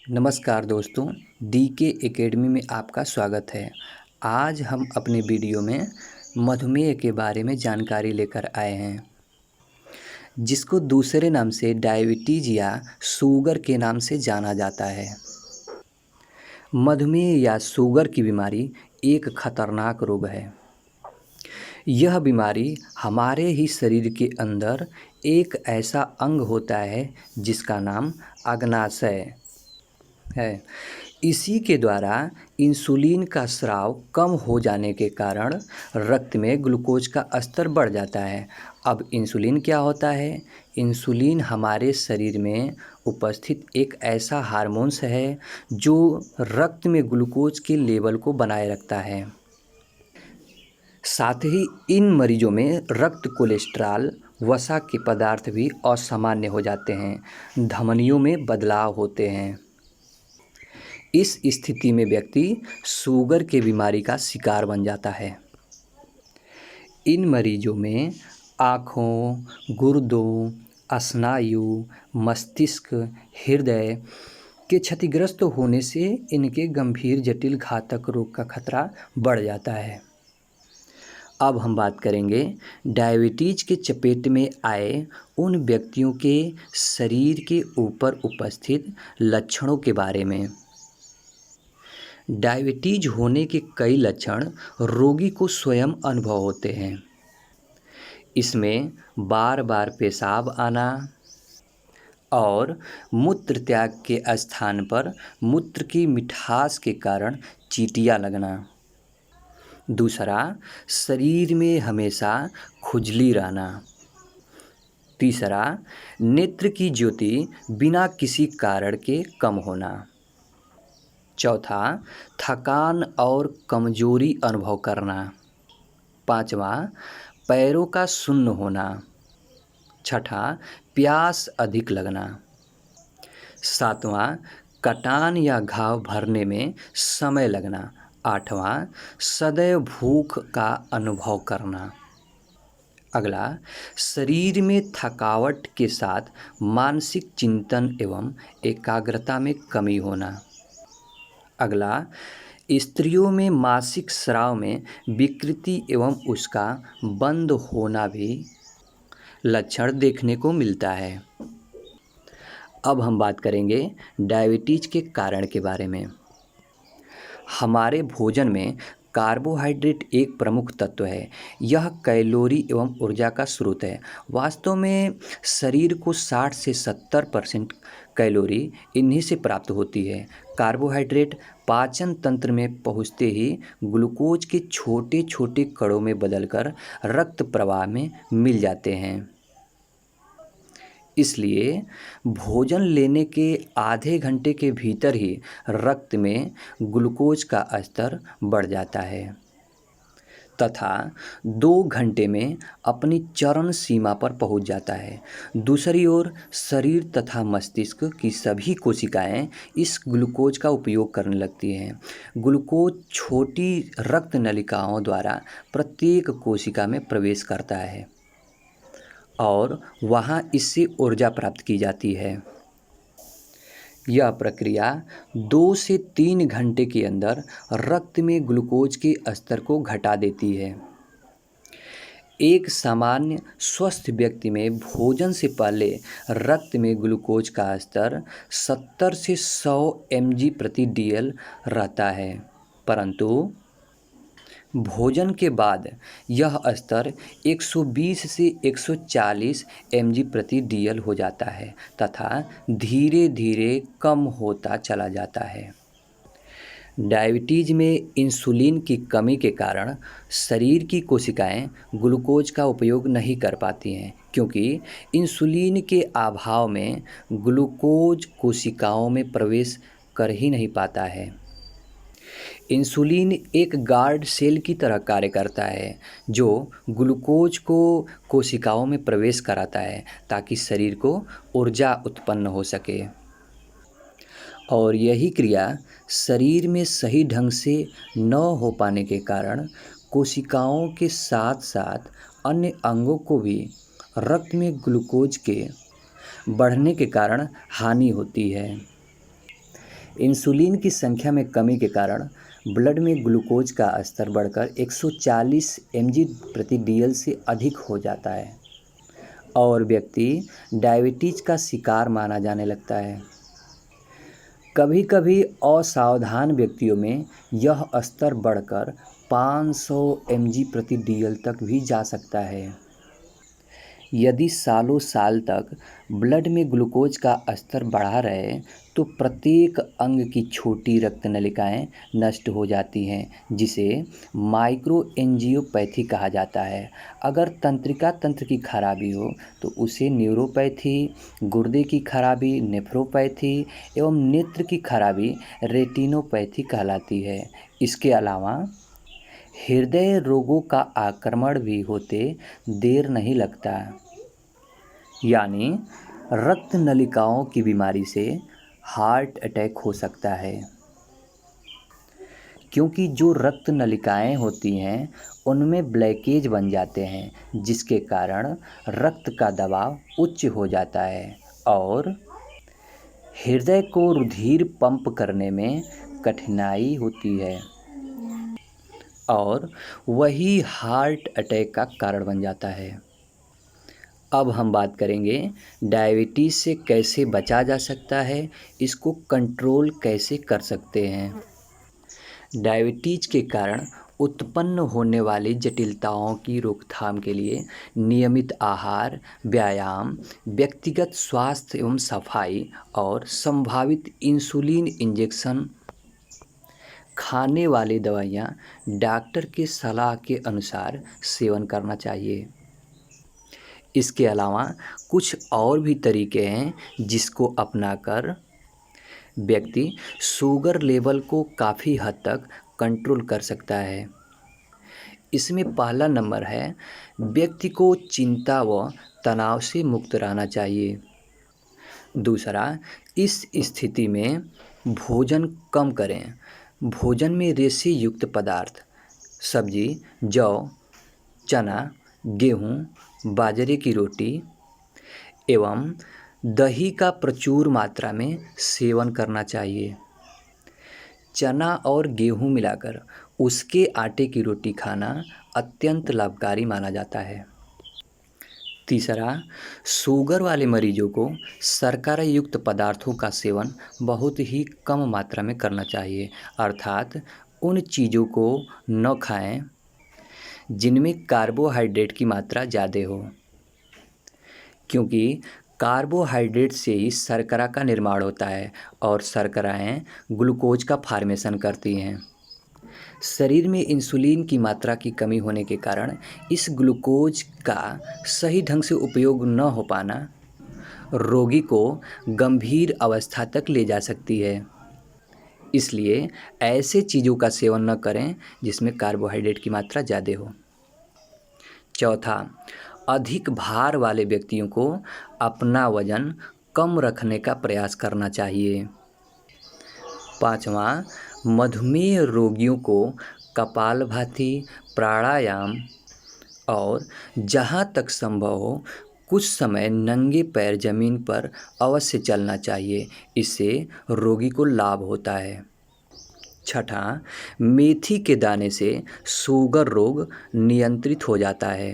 नमस्कार दोस्तों, DK academy में आपका स्वागत है। आज हम अपने वीडियो में मधुमेह के बारे में जानकारी लेकर आए हैं, जिसको दूसरे नाम से डायबिटीज़ या शुगर के नाम से जाना जाता है। मधुमेह या शुगर की बीमारी एक खतरनाक रोग है। यह बीमारी हमारे ही शरीर के अंदर एक ऐसा अंग होता है जिसका नाम अग्नाशय है। इसी के द्वारा इंसुलिन का स्राव कम हो जाने के कारण रक्त में ग्लूकोज का स्तर बढ़ जाता है। अब इंसुलिन क्या होता है? इंसुलिन हमारे शरीर में उपस्थित एक ऐसा हार्मोन्स है जो रक्त में ग्लूकोज के लेवल को बनाए रखता है। साथ ही इन मरीजों में रक्त कोलेस्ट्रॉल, वसा के पदार्थ भी असामान्य हो जाते हैं, धमनियों में बदलाव होते हैं। इस स्थिति में व्यक्ति शुगर के बीमारी का शिकार बन जाता है। इन मरीजों में आँखों, गुर्दों, स्नायु, मस्तिष्क, हृदय के क्षतिग्रस्त होने से इनके गंभीर जटिल घातक रोग का खतरा बढ़ जाता है। अब हम बात करेंगे डायबिटीज़ के चपेट में आए उन व्यक्तियों के शरीर के ऊपर उपस्थित लक्षणों के बारे में। डायबिटीज होने के कई लक्षण रोगी को स्वयं अनुभव होते हैं। इसमें बार बार पेशाब आना और मूत्र त्याग के स्थान पर मूत्र की मिठास के कारण चींटियाँ लगना। दूसरा, शरीर में हमेशा खुजली रहना। तीसरा, नेत्र की ज्योति बिना किसी कारण के कम होना। चौथा, थकान और कमजोरी अनुभव करना। पांचवा, पैरों का सुन्न होना। छठा, प्यास अधिक लगना। सातवां, कटान या घाव भरने में समय लगना। आठवां, सदैव भूख का अनुभव करना। अगला, शरीर में थकावट के साथ मानसिक चिंतन एवं एकाग्रता में कमी होना। अगला, स्त्रियों में मासिक स्राव में विकृति एवं उसका बंद होना भी लक्षण देखने को मिलता है। अब हम बात करेंगे डायबिटीज के कारण के बारे में। हमारे भोजन में कार्बोहाइड्रेट एक प्रमुख तत्व है। यह कैलोरी एवं ऊर्जा का स्रोत है। वास्तव में शरीर को 60 से 70% कैलोरी इन्हीं से प्राप्त होती है। कार्बोहाइड्रेट पाचन तंत्र में पहुँचते ही ग्लूकोज के छोटे छोटे कणों में बदलकर रक्त प्रवाह में मिल जाते हैं। इसलिए भोजन लेने के आधे घंटे के भीतर ही रक्त में ग्लूकोज का स्तर बढ़ जाता है तथा 2 घंटे में अपनी चरम सीमा पर पहुंच जाता है। दूसरी ओर शरीर तथा मस्तिष्क की सभी कोशिकाएं इस ग्लूकोज का उपयोग करने लगती हैं। ग्लूकोज छोटी रक्त नलिकाओं द्वारा प्रत्येक कोशिका में प्रवेश करता है और वहां इससे ऊर्जा प्राप्त की जाती है। यह प्रक्रिया 2 से 3 घंटे के अंदर रक्त में ग्लूकोज के स्तर को घटा देती है। एक सामान्य स्वस्थ व्यक्ति में भोजन से पहले रक्त में ग्लूकोज का स्तर 70 से 100 mg/dl रहता है, परंतु भोजन के बाद यह स्तर 120 से 140 mg/dl हो जाता है तथा धीरे धीरे कम होता चला जाता है। डायबिटीज में इंसुलिन की कमी के कारण शरीर की कोशिकाएं ग्लूकोज का उपयोग नहीं कर पाती हैं, क्योंकि इंसुलिन के अभाव में ग्लूकोज कोशिकाओं में प्रवेश कर ही नहीं पाता है। इंसुलिन एक गार्ड सेल की तरह कार्य करता है जो ग्लूकोज को कोशिकाओं में प्रवेश कराता है ताकि शरीर को ऊर्जा उत्पन्न हो सके, और यही क्रिया शरीर में सही ढंग से न हो पाने के कारण कोशिकाओं के साथ साथ अन्य अंगों को भी रक्त में ग्लूकोज के बढ़ने के कारण हानि होती है। इंसुलिन की संख्या में कमी के कारण ब्लड में ग्लूकोज का स्तर बढ़कर 140 mg प्रति dl से अधिक हो जाता है और व्यक्ति डायबिटीज का शिकार माना जाने लगता है। कभी कभी असावधान व्यक्तियों में यह स्तर बढ़कर 500 mg प्रति dl तक भी जा सकता है। यदि सालों साल तक ब्लड में ग्लूकोज का स्तर बढ़ा रहे तो प्रत्येक अंग की छोटी रक्त नलिकाएं नष्ट हो जाती हैं, जिसे माइक्रोएंजियोपैथी कहा जाता है। अगर तंत्रिका तंत्र की खराबी हो तो उसे न्यूरोपैथी, गुर्दे की खराबी नेफ्रोपैथी एवं नेत्र की खराबी रेटिनोपैथी कहलाती है। इसके अलावा हृदय रोगों का आक्रमण भी होते देर नहीं लगता, यानी रक्त नलिकाओं की बीमारी से हार्ट अटैक हो सकता है, क्योंकि जो रक्त नलिकाएं होती हैं उनमें ब्लॉकेज बन जाते हैं, जिसके कारण रक्त का दबाव उच्च हो जाता है और हृदय को रुधिर पंप करने में कठिनाई होती है और वही हार्ट अटैक का कारण बन जाता है। अब हम बात करेंगे डायबिटीज़ से कैसे बचा जा सकता है, इसको कंट्रोल कैसे कर सकते हैं। डायबिटीज़ के कारण उत्पन्न होने वाली जटिलताओं की रोकथाम के लिए नियमित आहार, व्यायाम, व्यक्तिगत स्वास्थ्य एवं सफाई और संभावित इंसुलिन इंजेक्शन, खाने वाली दवाइयाँ डॉक्टर की सलाह के अनुसार सेवन करना चाहिए। इसके अलावा कुछ और भी तरीके हैं जिसको अपनाकर व्यक्ति शुगर लेवल को काफ़ी हद तक कंट्रोल कर सकता है। इसमें पहला नंबर है, व्यक्ति को चिंता व तनाव से मुक्त रहना चाहिए। दूसरा, इस स्थिति में भोजन कम करें। भोजन में रेशे युक्त पदार्थ, सब्जी, जौ, चना, गेहूँ, बाजरे की रोटी एवं दही का प्रचुर मात्रा में सेवन करना चाहिए। चना और गेहूं मिलाकर उसके आटे की रोटी खाना अत्यंत लाभकारी माना जाता है। तीसरा, शुगर वाले मरीजों को शर्करा युक्त पदार्थों का सेवन बहुत ही कम मात्रा में करना चाहिए, अर्थात उन चीज़ों को न खाएं जिनमें कार्बोहाइड्रेट की मात्रा ज़्यादा हो, क्योंकि कार्बोहाइड्रेट से ही शर्करा का निर्माण होता है और शर्कराएँ ग्लूकोज का फॉर्मेशन करती हैं। शरीर में इंसुलिन की मात्रा की कमी होने के कारण इस ग्लूकोज का सही ढंग से उपयोग न हो पाना रोगी को गंभीर अवस्था तक ले जा सकती है। इसलिए ऐसे चीज़ों का सेवन न करें जिसमें कार्बोहाइड्रेट की मात्रा ज़्यादा हो। चौथा, अधिक भार वाले व्यक्तियों को अपना वजन कम रखने का प्रयास करना चाहिए। पाँचवा, मधुमेह रोगियों को कपालभाति, प्राणायाम और जहाँ तक संभव हो कुछ समय नंगे पैर जमीन पर अवश्य चलना चाहिए, इससे रोगी को लाभ होता है। छठा, मेथी के दाने से शुगर रोग नियंत्रित हो जाता है।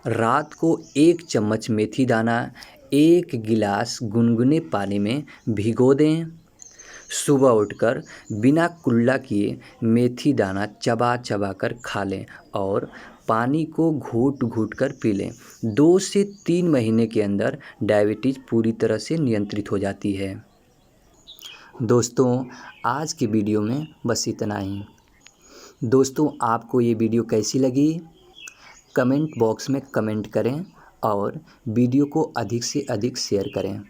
रात को 1 चम्मच मेथी दाना 1 गिलास गुनगुने पानी में भिगो दें। सुबह उठकर बिना कुल्ला किए मेथी दाना चबा चबा कर खा लें और पानी को घूट घूट कर पी लें। 2 से 3 महीने के अंदर डायबिटीज़ पूरी तरह से नियंत्रित हो जाती है। दोस्तों, आज के वीडियो में बस इतना ही। दोस्तों, आपको ये वीडियो कैसी लगी? कमेंट बॉक्स में कमेंट करें और वीडियो को अधिक से अधिक शेयर करें।